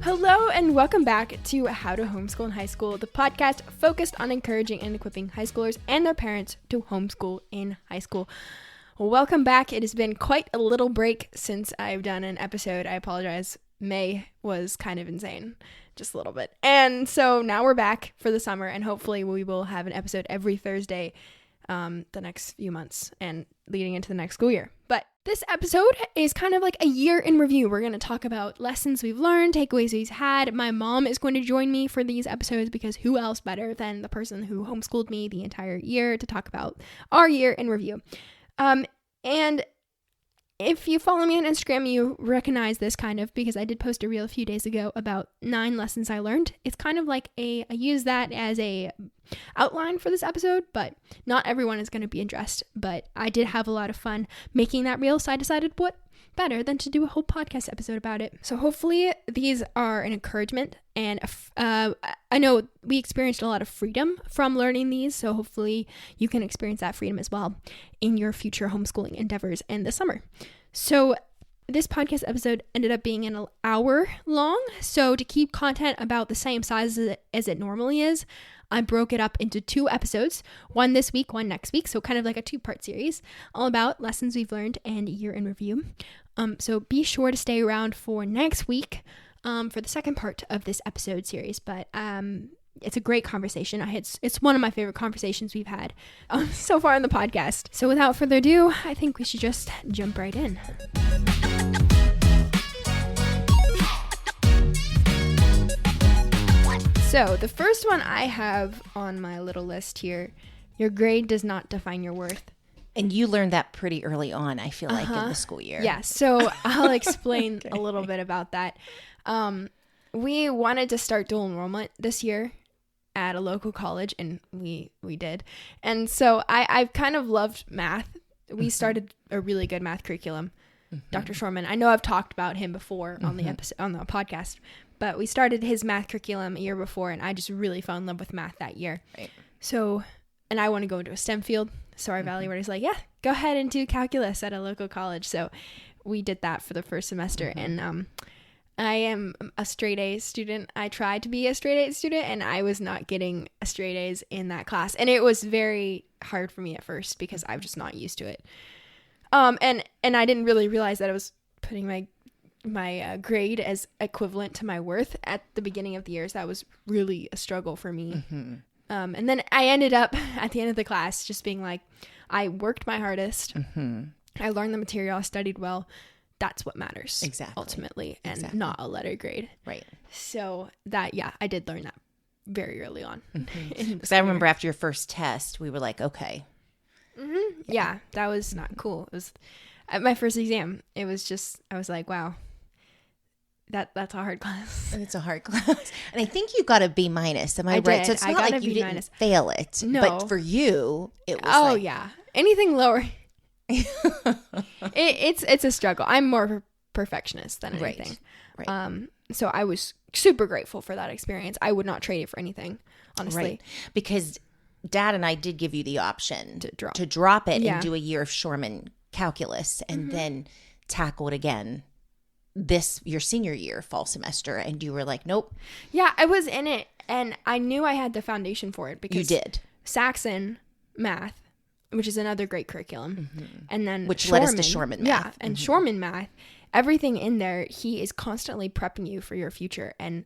Hello and welcome back to How to Homeschool in High School, the podcast focused on encouraging and equipping high schoolers and their parents to homeschool in high school. Welcome back. It has been quite a little break since I've done an episode. I apologize. May was kind of insane, just a little bit. And so now we're back for the summer, and hopefully we will have an episode every Thursday the next few months and leading into the next school year. But this episode is kind of like a year in review. We're going to talk about lessons we've learned, takeaways we've had. My mom is going to join me for these episodes because who else better than the person who homeschooled me the entire year to talk about our year in review. And if you follow me on Instagram, you recognize this kind of because I did post a reel a few days ago about 9 lessons I learned. It's kind of like I use that as a outline for this episode, but not everyone is going to be addressed. But I did have a lot of fun making that reel, so I decided what better than to do a whole podcast episode about it. So hopefully these are an encouragement, and I know we experienced a lot of freedom from learning these, so hopefully you can experience that freedom as well in your future homeschooling endeavors in the summer. So this podcast episode ended up being an hour long, so to keep content about the same size as it normally is, I broke it up into 2 episodes, one this week, one next week, so kind of like a 2-part series, all about lessons we've learned and year in review. So be sure to stay around for next week for the second part of this episode series, but it's a great conversation. It's one of my favorite conversations we've had so far on the podcast. So without further ado, I think we should just jump right in. So the first one I have on my little list here, your grade does not define your worth. And you learned that pretty early on, I feel like, in the school year. Yeah, so I'll explain a little bit about that. We wanted to start dual enrollment this year at a local college, and we did. And so I've kind of loved math. We started a really good math curriculum. Dr. Shorman, I know I've talked about him before on the episode, on the podcast, but we started his math curriculum a year before, and I just really fell in love with math that year. Right. So, and I want to go into a STEM field. So our evaluator's like, yeah, go ahead and do calculus at a local college. So we did that for the first semester. And I am a straight A student. I tried to be a straight A student, and I was not getting a straight A's in that class. And it was very hard for me at first because I'm just not used to it. And I didn't really realize that I was putting my grade as equivalent to my worth at the beginning of the year. So that was really a struggle for me. And then I ended up at the end of the class just being like, I worked my hardest. I learned the material. I studied well. That's what matters. Exactly. Ultimately, and not a letter grade. Right. So that, yeah, I did learn that very early on. Because I remember after your first test, we were like, okay. Yeah, that was not cool. It was at my first exam. It was just, I was like, wow. That's a hard class. It's a hard class. And I think you got a B-. Am I right? So it's not like you didn't fail it. No. But for you, it was Oh, yeah. Anything lower. It's a struggle. I'm more of a perfectionist than anything. Right. So I was super grateful for that experience. I would not trade it for anything, honestly. Right. Because Dad and I did give you the option to drop it and do a year of Shorman calculus and then tackle it again your senior year fall semester, and you were like, nope. Yeah, I was in it, and I knew I had the foundation for it because you did Saxon math, which is another great curriculum, and then which led us to Shorman math. Yeah, and Shorman math, everything in there, he is constantly prepping you for your future, and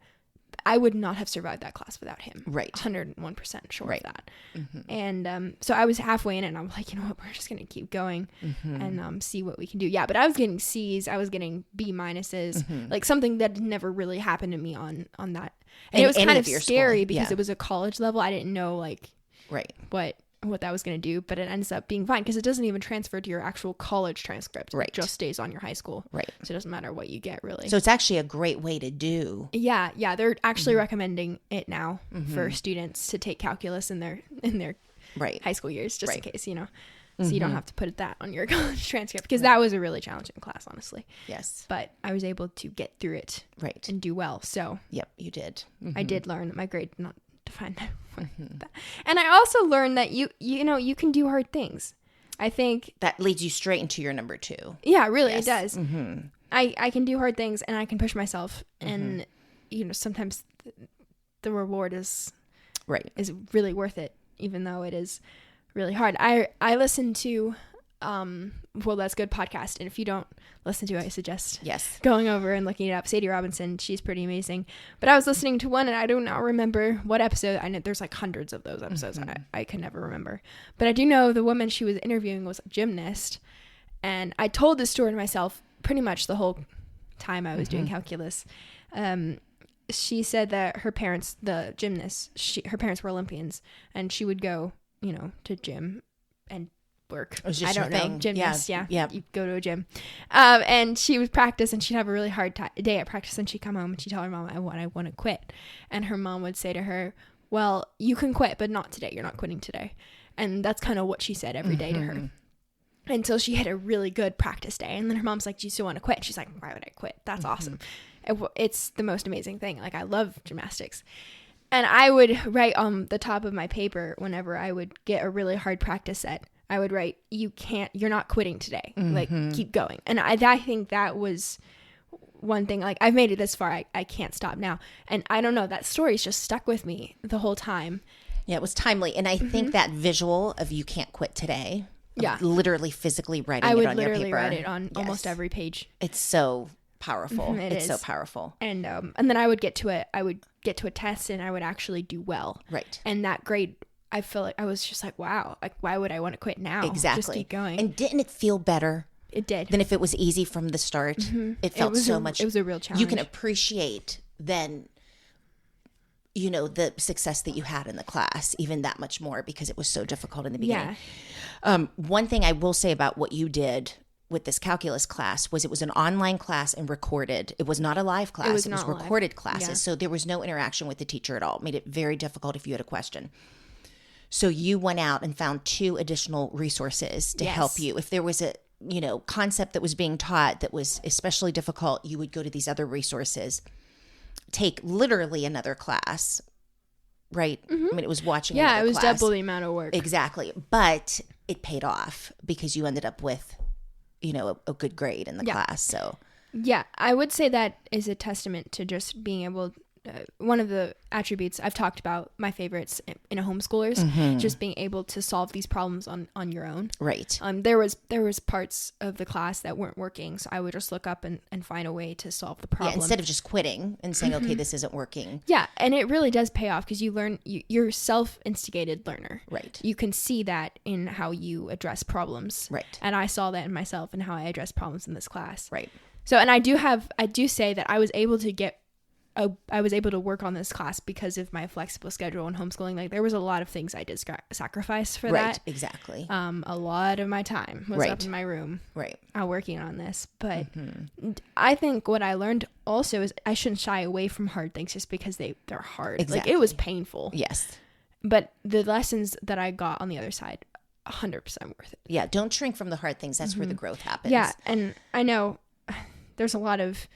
I would not have survived that class without him. Right. 101% sure of that. And so I was halfway in it, and I'm like, you know what, we're just going to keep going and see what we can do. Yeah, but I was getting C's. I was getting B-, like something that never really happened to me on that. And it was kind of scary because it was a college level. I didn't know what that was going to do, but it ends up being fine because it doesn't even transfer to your actual college transcript. Right. It just stays on your high school. Right. So it doesn't matter what you get, really. So it's actually a great way to do. Yeah. They're actually recommending it now for students to take calculus in their high school years, just in case, So you don't have to put that on your college transcript because that was a really challenging class, honestly. Yes. But I was able to get through it and do well. So yep, you did. I did learn that my grade did not to find that. And I also learned that you can do hard things. I think that leads you straight into your number 2. Yeah, really, it does. I can do hard things and I can push myself, and sometimes the reward is really worth it, even though it is really hard. I listen to Well That's Good podcast, and if you don't listen to it, I suggest going over and looking it up. Sadie Robinson, she's pretty amazing. But I was listening to one, and I do not remember what episode. I know there's like hundreds of those episodes. I can never remember, but I do know the woman she was interviewing was a gymnast, and I told this story to myself pretty much the whole time I was doing calculus. She said that her parents, the gymnast, her parents were Olympians, and she would go, to gym and work. I don't know. Gymnast, yeah. You go to a gym. And she would practice, and she'd have a really hard day at practice, and she'd come home and she'd tell her mom, I want to quit. And her mom would say to her, well, you can quit, but not today. You're not quitting today. And that's kind of what she said every day to her. Until she had a really good practice day. And then her mom's like, do you still want to quit? And she's like, why would I quit? That's awesome. It's the most amazing thing. Like, I love gymnastics. And I would write on the top of my paper whenever I would get a really hard practice set, I would write, you're not quitting today. Like, keep going. And I think that was one thing. Like, I've made it this far. I can't stop now. And I don't know, that story's just stuck with me the whole time. Yeah, it was timely. And I think that visual of you can't quit today, literally physically writing it on your paper. I would literally write it on almost every page. It's so powerful. It's so powerful. And then I would get to a test, and I would actually do well. Right. And that grade, I feel like I was just like, wow, like, why would I want to quit now? Exactly. Just keep going. And didn't it feel better? It did. Than if it was easy from the start. It felt so much. It was a real challenge. You can appreciate then, the success that you had in the class even that much more, because it was so difficult in the beginning. Yeah. One thing I will say about what you did with this calculus class was it was an online class and recorded. It was not a live class. It was recorded classes. Yeah. So there was no interaction with the teacher at all. It made it very difficult if you had a question. So you went out and found 2 additional resources to help you. If there was a, concept that was being taught that was especially difficult, you would go to these other resources, take literally another class, right? I mean, it was watching another class. Yeah, it was double the amount of work. Exactly. But it paid off because you ended up with, a good grade in the class. So yeah, I would say that is a testament to just being able one of the attributes I've talked about, my favorites in a homeschoolers, just being able to solve these problems on your own. Right. There was parts of the class that weren't working, so I would just look up and find a way to solve the problem. Yeah, instead of just quitting and saying, okay, this isn't working. Yeah, and it really does pay off because you learn, you're a self-instigated learner. Right. You can see that in how you address problems. Right. And I saw that in myself and how I address problems in this class. Right. So, and I do say that I was able to work on this class because of my flexible schedule and homeschooling. Like, there was a lot of things I did sacrifice for that. Right, exactly. A lot of my time was up in my room, working on this. But I think what I learned also is I shouldn't shy away from hard things just because they're hard. Exactly. Like, it was painful. Yes. But the lessons that I got on the other side, 100% worth it. Yeah, don't shrink from the hard things. That's where the growth happens. Yeah, and I know there's a lot of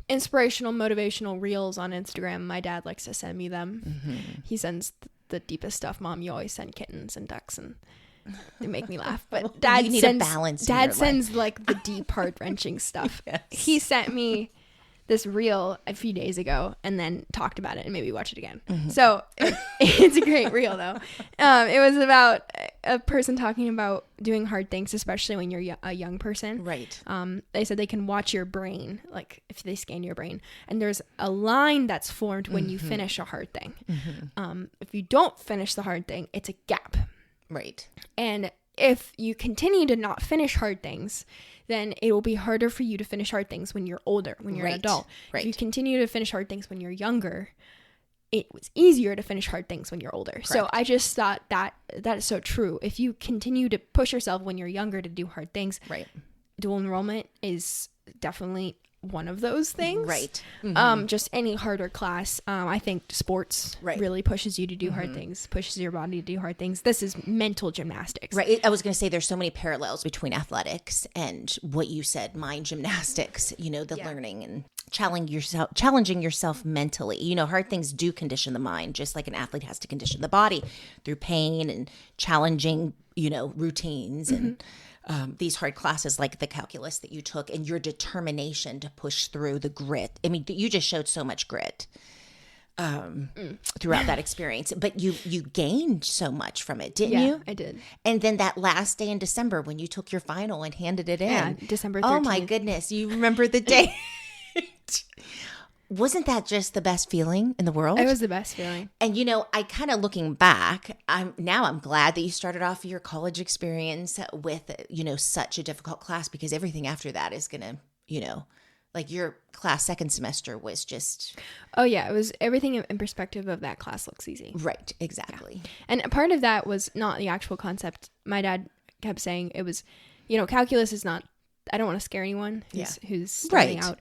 inspirational, motivational reels on Instagram. My dad likes to send me them. He sends the deepest stuff. Mom, you always send kittens and ducks, and they make me laugh. But Dad sends like the deep, heart-wrenching stuff. Yes. He sent me this reel a few days ago and then talked about it and maybe watch it again. So it's a great reel though. It was about a person talking about doing hard things, especially when you're a young person. Right. They said they can watch your brain, like if they scan your brain, and there's a line that's formed when you finish a hard thing. If you don't finish the hard thing, it's a gap. Right. And if you continue to not finish hard things, then it will be harder for you to finich hard things when you're older, when you're an adult. Right. If you continue to finish hard things when you're younger, it was easier to finish hard things when you're older. Correct. So I just thought that is so true. If you continue to push yourself when you're younger to do hard things, dual enrollment is definitely one of those things. Right. Just any harder class. I think sports really pushes you to do hard things, pushes your body to do hard things. This is mental gymnastics. Right. I was going to say there's so many parallels between athletics and what you said, mind gymnastics, the learning. And challenging yourself mentally. You know, hard things do condition the mind, just like an athlete has to condition the body through pain and challenging, you know, routines and these hard classes like the calculus that you took, and your determination to push through, the grit. I mean, you just showed so much grit throughout that experience, but you gained so much from it, didn't you? I did. And then that last day in December when you took your final and handed it in. Yeah, December 13th. Oh my goodness, you remember the day. Wasn't that just the best feeling in the world? It was the best feeling. And, you know, I kind of looking back, I'm glad that you started off your college experience with, you know, such a difficult class, because everything after that is going to, you know, like your class second semester was just. Oh, yeah. It was everything in perspective of that class looks easy. Right. Exactly. Yeah. And part of that was not the actual concept. My dad kept saying it was, you know, calculus is not, I don't want to scare anyone who's starting out.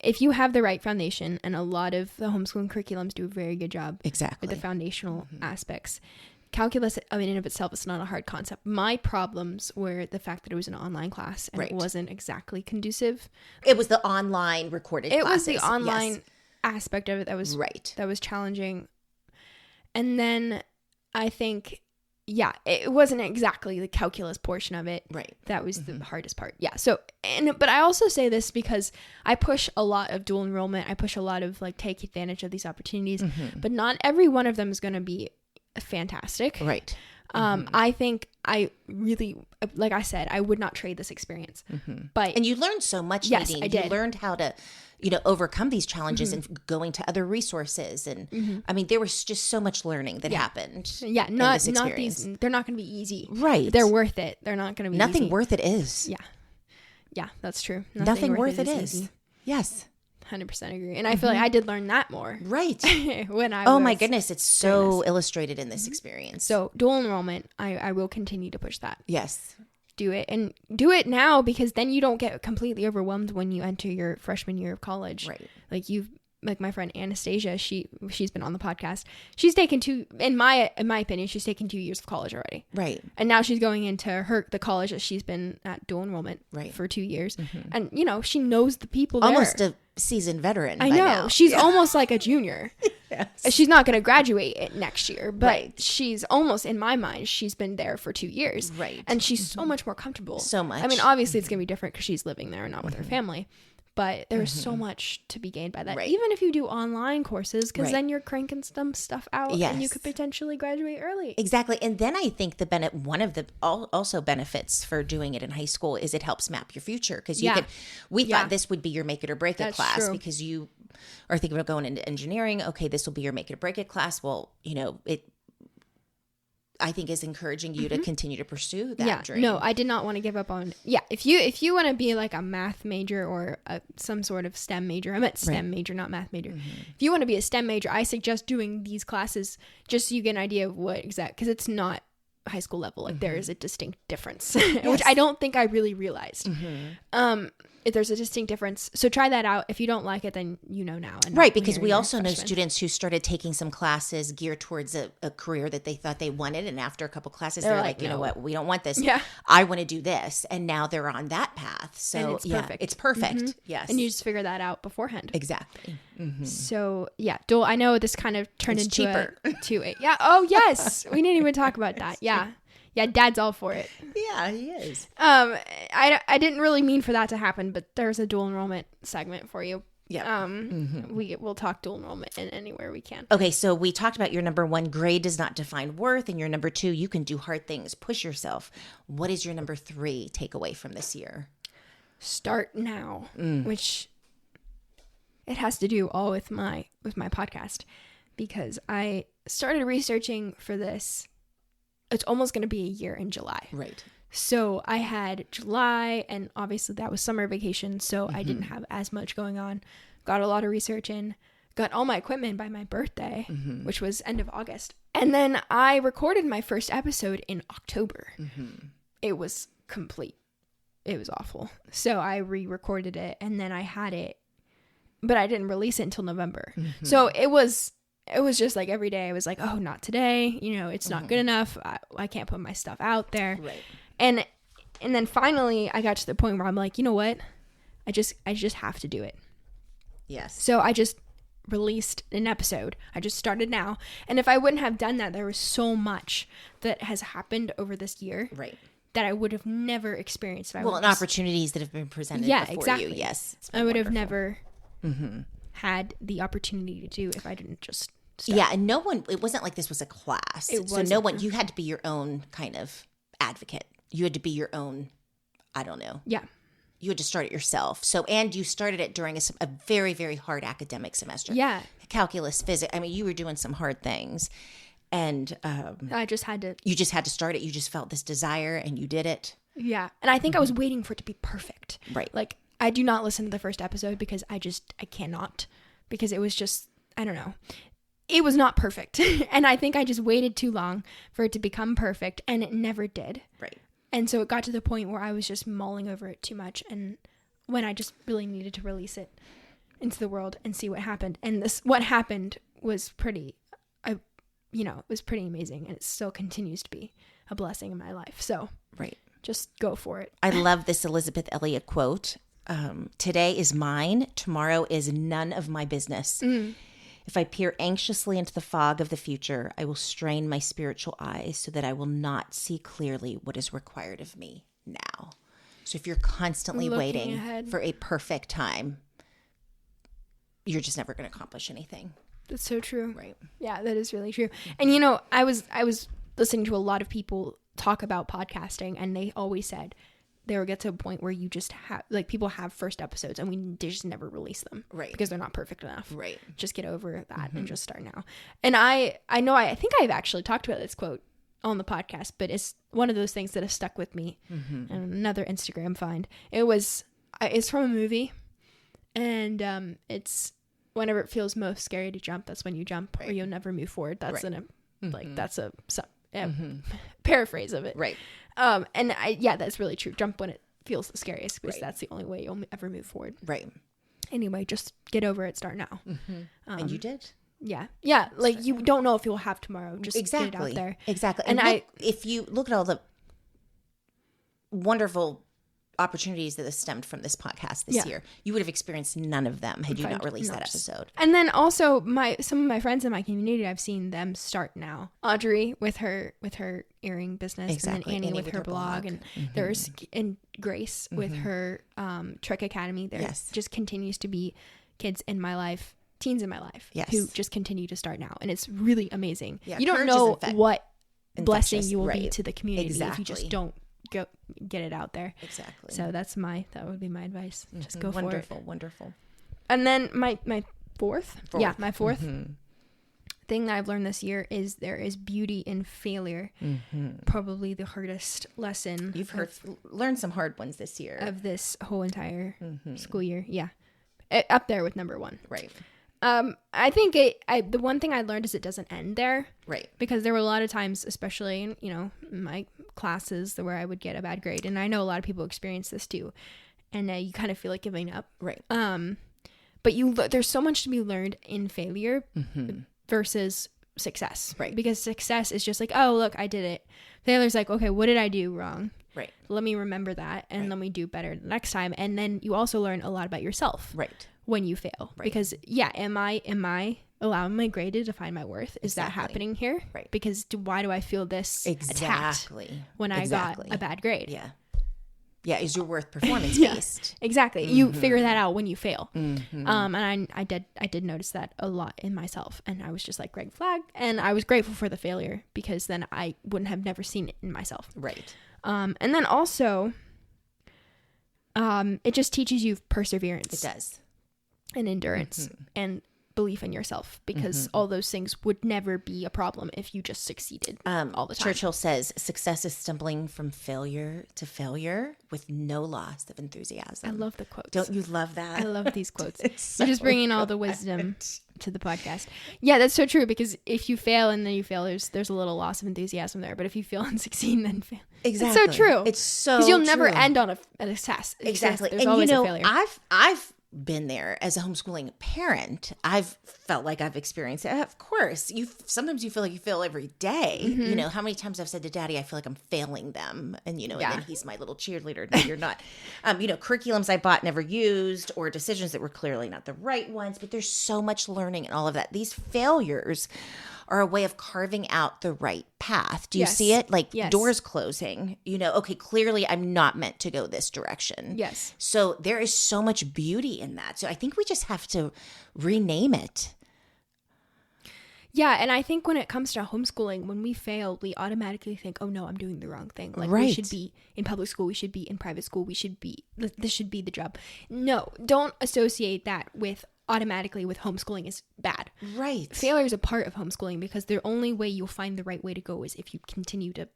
If you have the right foundation, and a lot of the homeschooling curriculums do a very good job with the foundational aspects. Calculus, I mean, in of itself, it's not a hard concept. My problems were the fact that it was an online class and it wasn't exactly conducive. It was the online recorded classes. It was the online aspect of it that was challenging. And then I think, it wasn't exactly the calculus portion of it. Right. That was the hardest part. Yeah. So, but I also say this because I push a lot of dual enrollment. I push a lot of like, take advantage of these opportunities, but not every one of them is going to be fantastic. Right. I think I really, like I said, I would not trade this experience. And you learned so much, yes, Nadine. I did. You learned how to, you know, overcome these challenges and going to other resources. And I mean, there was just so much learning that happened. Yeah, not these. They're not going to be easy. Right. They're worth it. They're not going to be Nothing easy. worth it is. Yeah. Yeah, that's true. Nothing worth it is. Easy. Yes. 100% agree. And I feel like I did learn that more. Right. when I Oh my goodness. It's so illustrated in this experience. So dual enrollment, I will continue to push that. Yes. Do it, and do it now, because then you don't get completely overwhelmed when you enter your freshman year of college. Right. Like my friend Anastasia, she's been on the podcast. She's taken in my opinion, she's taken 2 years of college already. Right. And now she's going into the college that she's been at dual enrollment for 2 years. And you know, she knows the people there. Almost a seasoned veteran. I know. Now. She's almost like a junior. Yes. She's not going to graduate next year, but she's almost, in my mind, she's been there for 2 years. Right. And she's so much more comfortable. So much. I mean, obviously it's going to be different because she's living there and not with her family. But there's so much to be gained by that. Right. Even if you do online courses, because then you're cranking some stuff out and you could potentially graduate early. Exactly. And then I think one of the also benefits for doing it in high school is it helps map your future. Because we thought this would be your make it or break it class. True. Because you are thinking about going into engineering. Okay, this will be your make it or break it class. Well, you know, I think is encouraging you to continue to pursue that dream. No, I did not want to give up on. Yeah, if you want to be like a math major or some sort of STEM major, I meant STEM major, not math major. If you want to be a STEM major, I suggest doing these classes just so you get an idea of what because it's not high school level. Like there is a distinct difference, which I don't think I really realized. If there's a distinct difference. So try that out. If you don't like it, then you know now. And right, because we also know students who started taking some classes geared towards a career that they thought they wanted. And after a couple classes, they're like, you know what, we don't want this. Yeah. I want to do this. And now they're on that path. So and it's perfect. It's perfect. Yes. And you just figure that out beforehand. Exactly. So dual. I know this kind of turned into cheaper. Yeah. Oh yes. We didn't even talk about that. Yeah. Yeah, Dad's all for it. Yeah, he is. I didn't really mean for that to happen, but there's a dual enrollment segment for you. Yeah. We'll talk dual enrollment in anywhere we can. Okay, so we talked about your number 1, grade does not define worth, and your number 2, you can do hard things, push yourself. What is your number 3 takeaway from this year? Start now, which it has to do all with my podcast, because I started researching for this. It's almost going to be a year in July. Right. So I had July, and obviously that was summer vacation, so I didn't have as much going on. Got a lot of research in, got all my equipment by my birthday, which was end of August. And then I recorded my first episode in October. It was complete. It was awful. So I re-recorded it, and then I had it, but I didn't release it until November. So it was just like every day I was like, oh, not today. You know, it's not good enough. I can't put my stuff out there. Right. And then finally I got to the point where I'm like, you know what? I just have to do it. Yes. So I just released an episode. I just started now. And if I wouldn't have done that, there was so much that has happened over this year. Right. That I would have never experienced. And opportunities that have been presented before exactly. you. Yes. I would have never had the opportunity to do if I didn't just start. Yeah, and it wasn't like this was a class. So no one, you had to be your own kind of advocate. You had to be your own, I don't know. Yeah. You had to start it yourself. So, and you started it during a very, very hard academic semester. Yeah. Calculus, physics. I mean, you were doing some hard things. And I just had to. You just had to start it. You just felt this desire and you did it. Yeah. And I think I was waiting for it to be perfect. Right. Like, I do not listen to the first episode because I cannot. Because it was just, I don't know. It was not perfect. And I think I just waited too long for it to become perfect. And it never did. Right. And so it got to the point where I was just mulling over it too much. And when I just really needed to release it into the world and see what happened. And what happened was pretty, it was pretty amazing. And it still continues to be a blessing in my life. So right. Just go for it. I love this Elizabeth Elliot quote. Today is mine. Tomorrow is none of my business. If I peer anxiously into the fog of the future, I will strain my spiritual eyes so that I will not see clearly what is required of me now. So if you're constantly waiting for a perfect time, you're just never going to accomplish anything. That's so true. Right. Yeah, that is really true. And I was listening to a lot of people talk about podcasting, and they always said they will get to a point where you just have, like, people have first episodes and they just never release them. Right. Because they're not perfect enough. Right. Just get over that and just start now. And I think I've actually talked about this quote on the podcast, but it's one of those things that has stuck with me. And another Instagram find. It's from a movie, and it's whenever it feels most scary to jump, that's when you jump, or you'll never move forward. That's that's a paraphrase of it. Right. And that's really true. Jump when it feels the scariest, because that's the only way you'll ever move forward. Right. Anyway, just get over it. Start now. And you did. Yeah. Yeah. Like, you don't know if you'll have tomorrow. Just get it out there. Exactly. And if you look at all the wonderful opportunities that have stemmed from this podcast this year, you would have experienced none of them had you not released that episode. And then also some of my friends in my community, I've seen them start now. Audrey with her earring business, and then Annie with her blog. And there's Grace with her Trek Academy. There just continues to be kids in my life, teens in my life, who just continue to start now, and it's really amazing. You don't know what blessing you will be to the community if you just don't go get it out there. Exactly. So that would be my advice. Just go for it. Wonderful. And then my fourth thing that I've learned this year is there is beauty in failure. Probably the hardest lesson. You've learned some hard ones this year of this whole entire school year. Yeah, up there with number one. Right. I think the one thing I learned is it doesn't end there. Right. Because there were a lot of times, especially in, my classes, where I would get a bad grade. And I know a lot of people experience this too. And you kind of feel like giving up. Right. But there's so much to be learned in failure versus success. Right. Because success is just like, oh, look, I did it. Failure's like, okay, what did I do wrong? Right. Let me remember that, and let me do better the next time. And then you also learn a lot about yourself. Right. When you fail. Right. Because am I allowing my grade to define my worth? Is that happening here? Right. Because why do I feel this attacked when I got a bad grade? Yeah. Yeah, is your worth performance based? Exactly. You figure that out when you fail. And I did notice that a lot in myself, and I was just like, red flag. And I was grateful for the failure, because then I wouldn't have never seen it in myself. Right. And then also, it just teaches you perseverance. It does. And endurance and belief in yourself, because all those things would never be a problem if you just succeeded all the time. Churchill says, success is stumbling from failure to failure with no loss of enthusiasm. I love the quotes. Don't you love that? I love these quotes. You're just bringing all the wisdom to the podcast. Yeah, that's so true, because if you fail and then you fail, there's a little loss of enthusiasm there. But if you fail and succeed, then fail. Exactly. It's so true. It's so because you'll never end on a success. Exactly. There's always a failure. I've been there. As a homeschooling parent, I've felt like I've experienced it. Of course, sometimes you feel like you fail every day. You know, how many times I've said to Daddy, I feel like I'm failing them. And, you know, and then he's my little cheerleader. No, you're not. You know, curriculums I bought, never used, or decisions that were clearly not the right ones. But there's so much learning and all of that. These failures are a way of carving out the right path. Do you see it? Like doors closing, you know, okay, clearly I'm not meant to go this direction. Yes. So there is so much beauty in that. So I think we just have to rename it. Yeah, and I think when it comes to homeschooling, when we fail, we automatically think, oh no, I'm doing the wrong thing. Like we should be in public school, we should be in private school, this should be the job. No, don't associate that automatically with homeschooling is bad. Right. Failure is a part of homeschooling because the only way you'll find the right way to go is if you continue to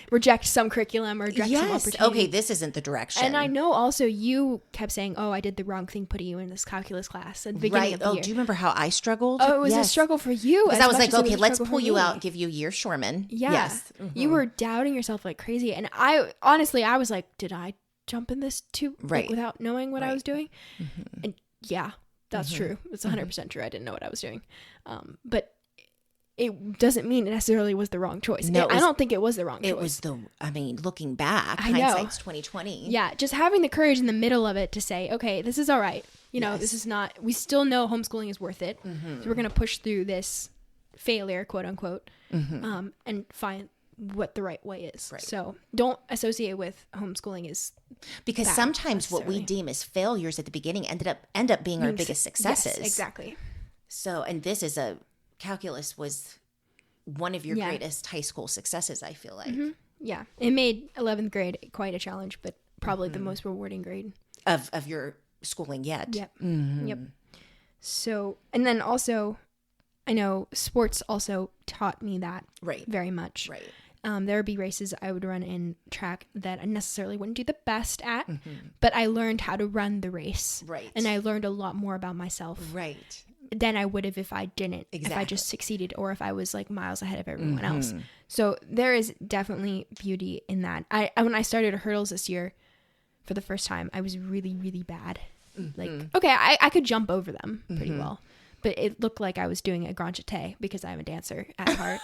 reject some curriculum or reject some opportunity. Okay, this isn't the direction. And I know also you kept saying, oh, I did the wrong thing putting you in this calculus class at the beginning of the year. Do you remember how I struggled? Oh, it was a struggle for you. Because I was like, okay, let's pull you out, give you a year Shoreman. Yeah. Yes. You were doubting yourself like crazy. And I was like, did I jump in this too without knowing what I was doing? And yeah, that's true. It's 100% true. I didn't know what I was doing. But it doesn't mean it necessarily was the wrong choice. No, I don't think it was the wrong choice. Looking back, hindsight's 20/20. Yeah, just having the courage in the middle of it to say, okay, this is all right. You know, this is not, we still know homeschooling is worth it. So we're going to push through this failure, quote unquote, and find what the right way is. Right. So don't associate with homeschooling is because sometimes what we deem as failures at the beginning end up being our biggest successes. Yes, exactly. So, and this is calculus was one of your greatest high school successes, I feel like. Yeah. It made 11th grade quite a challenge, but probably the most rewarding grade of your schooling yet. Yep. Yep. So, and then also I know sports also taught me that very much. Right. There would be races I would run in track that I necessarily wouldn't do the best at, but I learned how to run the race. Right. And I learned a lot more about myself. Right. Than I would have if I didn't. Exactly. If I just succeeded or if I was like miles ahead of everyone else. So there is definitely beauty in that. When I started hurdles this year for the first time, I was really, really bad. Like, okay, I could jump over them pretty well, but it looked like I was doing a grand jeté because I'm a dancer at heart.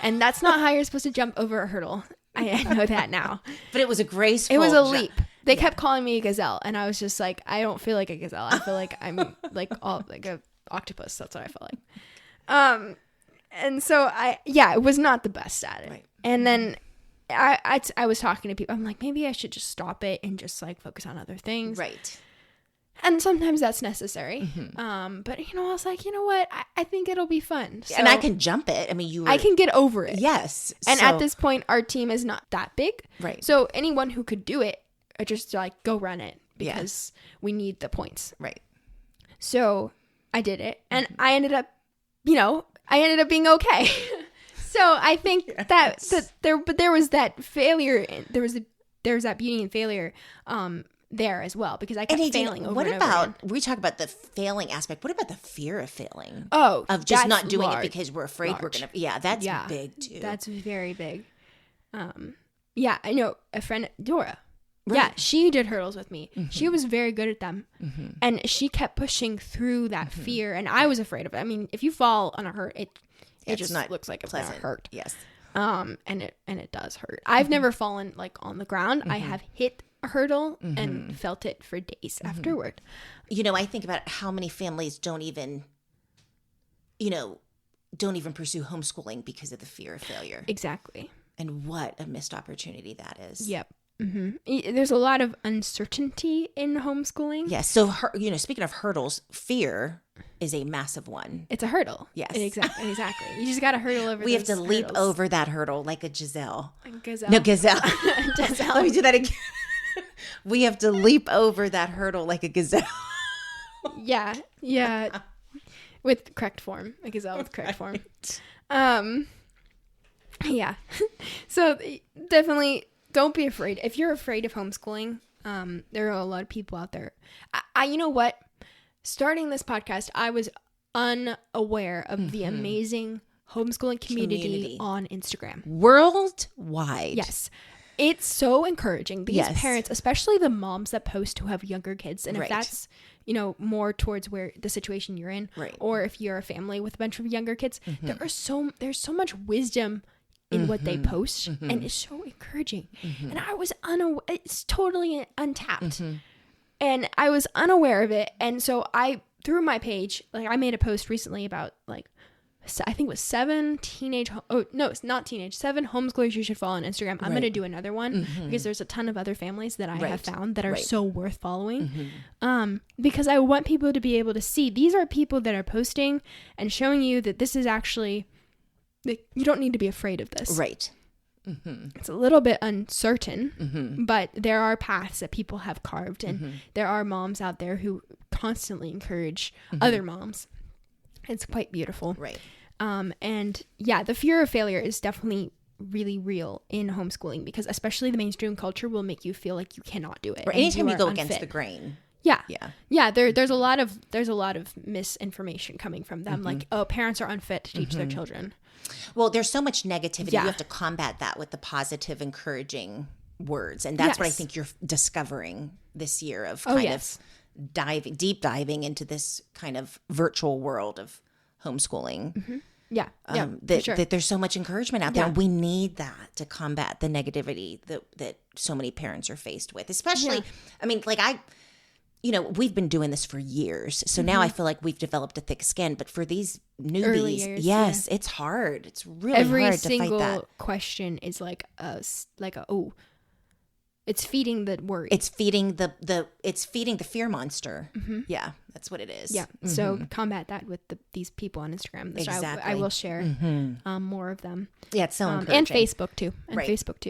And that's not how you're supposed to jump over a hurdle. I know that now. But it was a graceful. It was a leap. They kept calling me a gazelle, and I was just like, I don't feel like a gazelle. I feel like I'm like a octopus. That's what I felt like. And so it was not the best at it. Right. And then I was talking to people. I'm like, maybe I should just stop it and just like focus on other things. Right. And sometimes that's necessary. But, I was like, you know what? I think it'll be fun. So and I can jump it. I mean, I can get over it. Yes. And at this point, our team is not that big. Right. So anyone who could do it, just like go run it because we need the points. Right. So I did it. And I ended up, being okay. So I think that there was that failure. There was that beauty in failure. There as well because I kept failing over and over again. We talk about the failing aspect. What about the fear of failing? Oh, of just not doing it because we're afraid we're gonna. Yeah, that's big too. That's very big. I know a friend, Dora. Right. Yeah, she did hurdles with me. She was very good at them, and she kept pushing through that fear. And I was afraid of it. I mean, if you fall on a hurt, it just looks like it's pleasant. Hurt. Yes. And it does hurt. I've never fallen like on the ground. I have hit a hurdle and felt it for days afterward. I think about how many families don't even pursue homeschooling because of the fear of failure. Exactly. And what a missed opportunity that is. Yep. There's a lot of uncertainty in homeschooling. Yes. So, speaking of hurdles, fear is a massive one. It's a hurdle. Yes. Exactly. You just got to hurdle over. We have to leap over that hurdle like a gazelle. Gazelle. No, gazelle. Let me do that again. We have to leap over that hurdle like a gazelle. Yeah. With correct form. A gazelle with correct form. Yeah. So definitely don't be afraid. If you're afraid of homeschooling, there are a lot of people out there. You know what? Starting this podcast, I was unaware of the amazing homeschooling community on Instagram. Worldwide. Yes. It's so encouraging because parents, especially the moms that post who have younger kids, and if that's, you know, more towards where the situation you're in, or if you're a family with a bunch of younger kids, there's so much wisdom in what they post, and it's so encouraging. And I was it's totally untapped, and I was unaware of it. And so through my page, like I made a post recently about like, I think it was 7 homeschoolers you should follow on Instagram. I'm going to do another one because there's a ton of other families that I have found that are so worth following. Because I want people to be able to see these are people that are posting and showing you that this is actually, like, you don't need to be afraid of this. Right. It's a little bit uncertain, but there are paths that people have carved, and there are moms out there who constantly encourage other moms. It's quite beautiful. Right. And yeah, the fear of failure is definitely really real in homeschooling, because especially the mainstream culture will make you feel like you cannot do it. Or anytime you go against the grain. Yeah. There's a lot of misinformation coming from them. Like, oh, parents are unfit to teach their children. Well, there's so much negativity. You have to combat that with the positive, encouraging words. And that's what I think you're discovering this year of of deep diving into this kind of virtual world of homeschooling. That there's so much encouragement out there. And we need that to combat the negativity that so many parents are faced with. Especially, I mean, like we've been doing this for years. So now I feel like we've developed a thick skin. But for these newbies, it's hard. It's really hard to fight that. Every single question is it's feeding the worry. It's feeding the fear monster. Yeah, that's what it is. Yeah. So combat that with these people on Instagram. I will share more of them. Yeah, it's so encouraging. And Facebook too.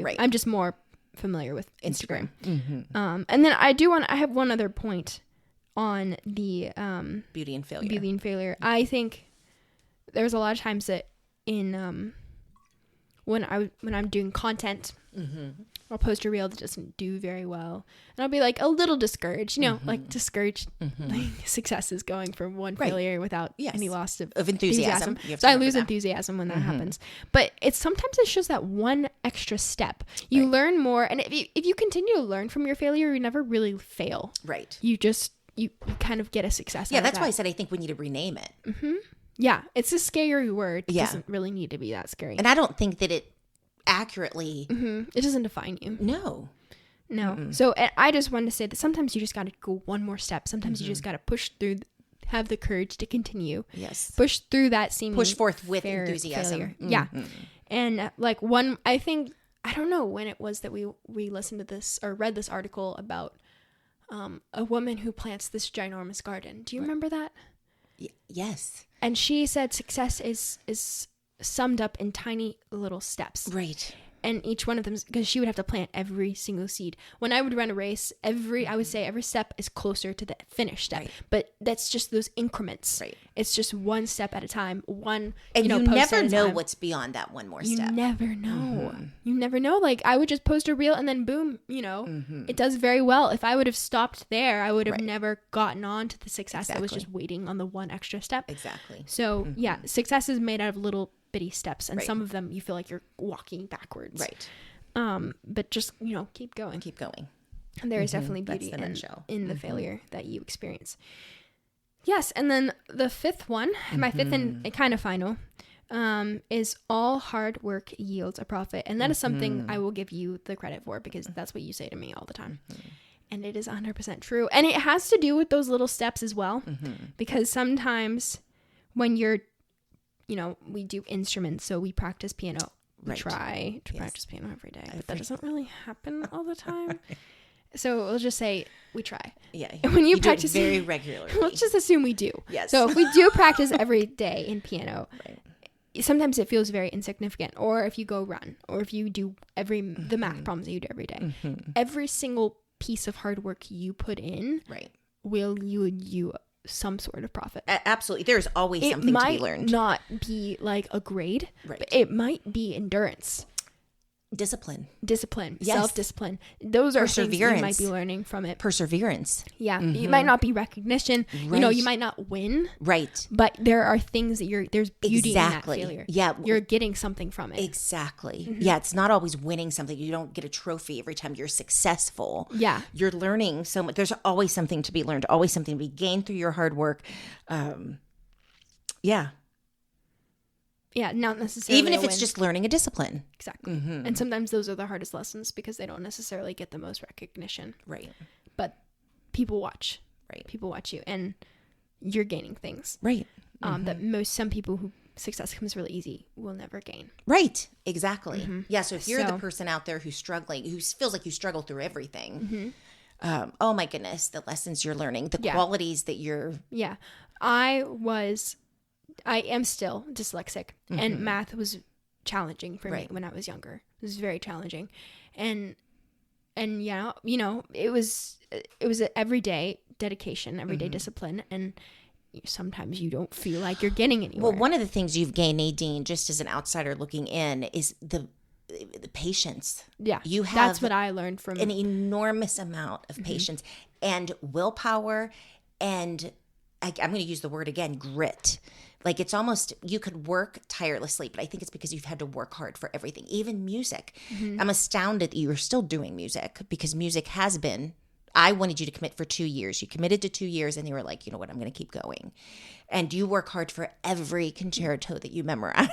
Right. I'm just more familiar with Instagram. And then I have one other point on the beauty and failure. I think there's a lot of times that in when I'm doing content, I'll post a reel that doesn't do very well, and I'll be like a little discouraged, like discouraged, like success is going from one failure without any loss of enthusiasm. So I lose enthusiasm when that happens. But sometimes it's just that one extra step. You learn more, and if you continue to learn from your failure, you never really fail. Right. You kind of get a success. Yeah, that's why I said I think we need to rename it. Yeah, it's a scary word. It doesn't really need to be that scary. And I don't think that it accurately it doesn't define you. No. So I just wanted to say that sometimes you just got to go one more step. Sometimes you just got to push through, have the courage to continue. Yes. Push through that push forth with enthusiasm. Yeah. And like I think I don't know when it was that we listened to this or read this article about a woman who plants this ginormous garden. Do you remember that? Yes. And she said success is summed up in tiny little steps. Right. And each one of them, because she would have to plant every single seed. When I would run a race, I would say every step is closer to the finish step. Right. But that's just those increments. Right. It's just one step at a time. And you never know what's beyond that one more step. You never know. You never know. Like I would just post a reel and then boom, it does very well. If I would have stopped there, I would have never gotten on to the success. I was just waiting on the one extra step. Exactly. So success is made out of little bitty steps, and some of them you feel like you're walking backwards. Right. But just keep going. And there is definitely beauty in the failure that you experience. Yes, and then the fifth one, my fifth and kind of final, is all hard work yields a profit, and that is something I will give you the credit for because that's what you say to me all the time. And it is 100% true, and it has to do with those little steps as well, because sometimes when you're we do instruments, so we practice piano. We try to practice piano every day, but that doesn't really happen all the time. So we'll just say we try. Yeah. When you practice very regularly. Let's just assume we do. Yes. So if we do practice every day in piano, sometimes it feels very insignificant. Or if you go run, or if you do the math problems that you do every day, every single piece of hard work you put in will yield you some sort of profit. Absolutely. There's always something to be learned. It might not be like a grade, but it might be endurance. Discipline, yes. Self-discipline. Those are things you might be learning from it. Perseverance. Yeah. It might not be recognition. Right. You know, you might not win. Right. But there are things that there's beauty in that failure. Yeah. You're getting something from it. Exactly. Yeah. It's not always winning something. You don't get a trophy every time you're successful. Yeah. You're learning so much. There's always something to be learned, always something to be gained through your hard work. Yeah. Yeah, not necessarily. Even if it's just learning a discipline. Exactly. And sometimes those are the hardest lessons because they don't necessarily get the most recognition. Right. But people watch. Right. People watch you and you're gaining things. Right. That some people who success comes really easy will never gain. Right. Exactly. Yeah. So if you're the person out there who's struggling, who feels like you struggle through everything, oh my goodness, the lessons you're learning, the qualities that you're. Yeah. I am still dyslexic, and math was challenging for me when I was younger. It was very challenging, and yeah, you know, it was an everyday dedication, everyday discipline, and sometimes you don't feel like you're getting anywhere. Well, one of the things you've gained, Nadine, just as an outsider looking in, is the patience. Yeah, you have. That's what I learned from an enormous amount of patience and willpower, and I'm going to use the word again, grit. Like it's almost, you could work tirelessly, but I think it's because you've had to work hard for everything, even music. I'm astounded that you are still doing music because music has been, I wanted you to commit for 2 years. You committed to 2 years and you were like, you know what, I'm going to keep going. And you work hard for every concerto that you memorize.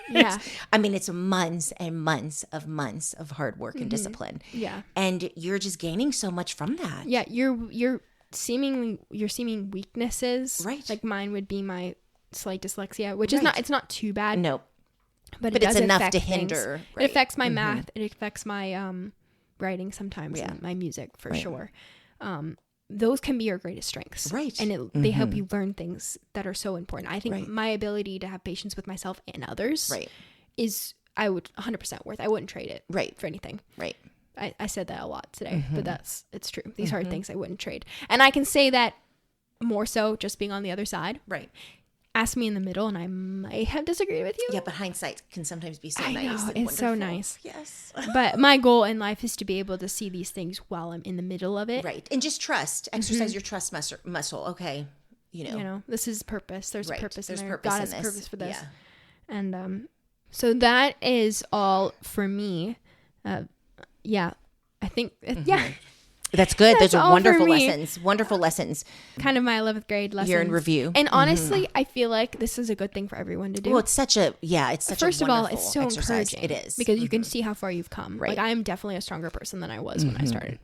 Yeah. I mean, it's months and months of hard work and discipline. Yeah. And you're just gaining so much from that. Yeah. Your seeming weaknesses. Right. Like mine would be my slight dyslexia, which is it's not too bad. No. But it it's does enough to things. hinder. Right. It affects my math. It affects my writing sometimes and my music for sure. Those can be your greatest strengths. Right. And they help you learn things that are so important. I think my ability to have patience with myself and others is, I would 100% worth. I wouldn't trade it for anything. Right. I said that a lot today, but it's true. These are things I wouldn't trade. And I can say that more so just being on the other side. Right. Ask me in the middle and I might have disagreed with you. Yeah, but hindsight can sometimes be so nice. I know, it's wonderful. So nice. Yes. But my goal in life is to be able to see these things while I'm in the middle of it. Right. And just trust. Exercise your trust muscle. Okay. You know, this is purpose. There's a purpose in there. Purpose God in has this. a purpose for this. Yeah. And so that is all for me. I think, That's good. That's Those are all wonderful for me. lessons. Wonderful lessons. Kind of my 11th grade lessons. Year in review. And honestly, I feel like this is a good thing for everyone to do. Well, it's such a First of all, it's so exercise. encouraging. It is. Because you can see how far you've come. Right. Like I'm definitely a stronger person than I was when I started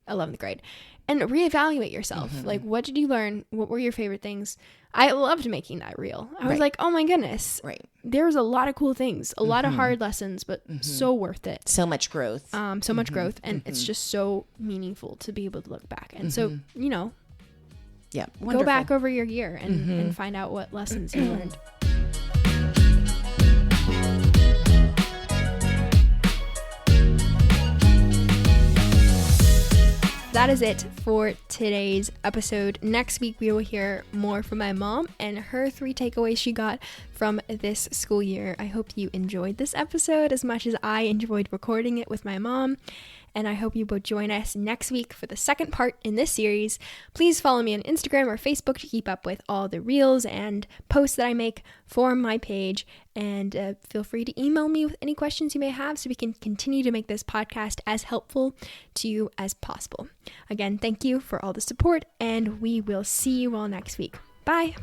11th grade. And reevaluate yourself. Like, what did you learn? What were your favorite things? I loved making that reel. I was like, oh my goodness. Right. There's a lot of cool things, a lot of hard lessons, but so worth it. So much growth. So much growth. And it's just so meaningful to be able to look back. And so, yeah, go back over your year and find out what lessons you learned. That is it for today's episode. Next week, we will hear more from my mom and her 3 takeaways she got from this school year. I hope you enjoyed this episode as much as I enjoyed recording it with my mom. And I hope you will join us next week for the second part in this series. Please follow me on Instagram or Facebook to keep up with all the reels and posts that I make for my page. And feel free to email me with any questions you may have so we can continue to make this podcast as helpful to you as possible. Again, thank you for all the support, and we will see you all next week. Bye.